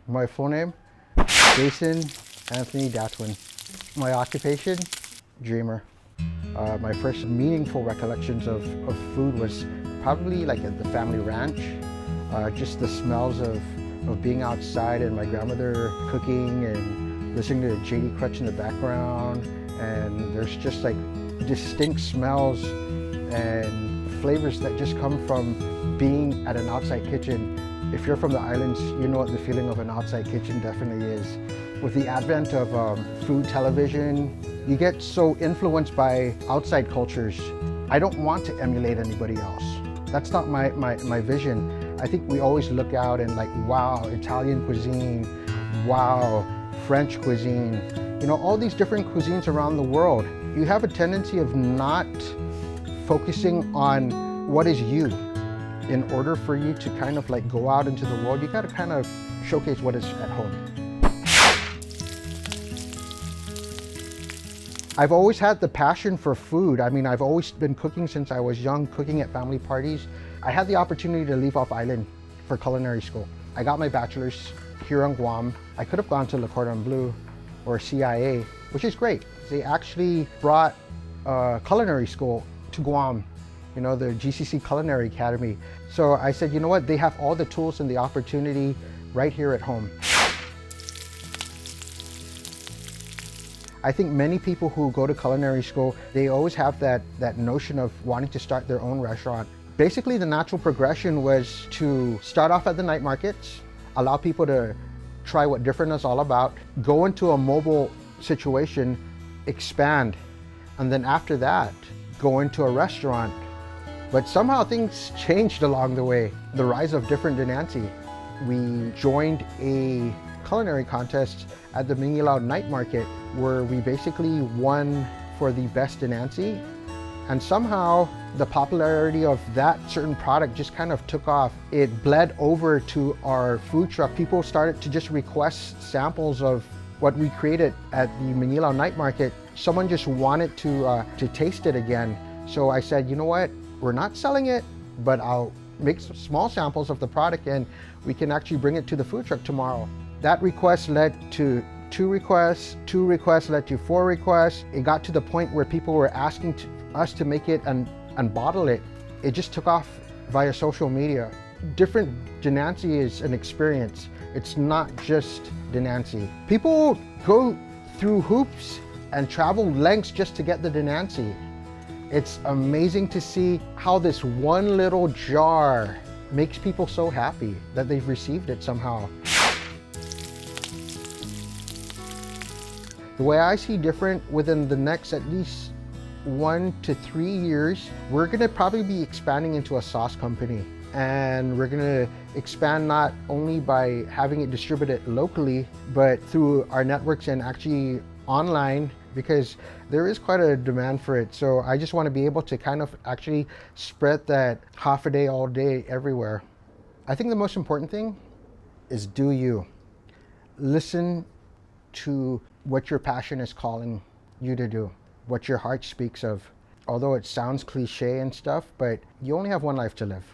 My full name, Jason Anthony Datuin. My occupation, dreamer. My first meaningful recollections of food was probably like at the family ranch. Just the smells of being outside and my grandmother cooking and listening to J.D. Crutch in the background. And there's just like distinct smells and flavors that just come from being at an outside kitchen. If you're from the islands, you know what the feeling of an outside kitchen definitely is. With the advent of food television, you get so influenced by outside cultures. I don't want to emulate anybody else. That's not my vision. I think we always look out and like, wow, Italian cuisine, wow, French cuisine. You know, all these different cuisines around the world. You have a tendency of not focusing on what is you. In order for you to kind of like go out into the world, you gotta kind of showcase what is at home. I've always had the passion for food. I mean, I've always been cooking since I was young, cooking at family parties. I had the opportunity to leave off island for culinary school. I got my bachelor's here on Guam. I could have gone to Le Cordon Bleu or CIA, which is great. They actually brought culinary school to Guam, you know, the GCC Culinary Academy. So I said, you know what, they have all the tools and the opportunity right here at home. I think many people who go to culinary school, they always have that notion of wanting to start their own restaurant. Basically, the natural progression was to start off at the night markets, allow people to try what different is all about, go into a mobile situation, expand, and then after that, go into a restaurant. But somehow things changed along the way. The rise of different Denancy. We joined a culinary contest at the Mingilao Night Market where we basically won for the best Denancy. And somehow the popularity of that certain product just kind of took off. It bled over to our food truck. People started to just request samples of what we created at the Mingilao Night Market. Someone just wanted to taste it again. So I said, you know what? We're not selling it, but I'll make some small samples of the product and we can actually bring it to the food truck tomorrow. That request led to 2 requests, 2 requests led to 4 requests. It got to the point where people were asking us to make it and bottle it. It just took off via social media. Different Denancy is an experience. It's not just Denancy. People go through hoops and travel lengths just to get the Denancy. It's amazing to see how this one little jar makes people so happy that they've received it somehow. The way I see different within the next at least 1 to 3 years, we're gonna probably be expanding into a sauce company. And we're gonna expand not only by having it distributed locally, but through our networks and actually online, because there is quite a demand for it. So I just want to be able to kind of actually spread that half a day, all day, everywhere. I think the most important thing is do you. Listen to what your passion is calling you to do, what your heart speaks of. Although it sounds cliche and stuff, but you only have one life to live.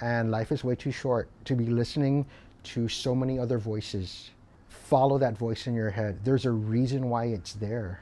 And life is way too short to be listening to so many other voices. Follow that voice in your head. There's a reason why it's there.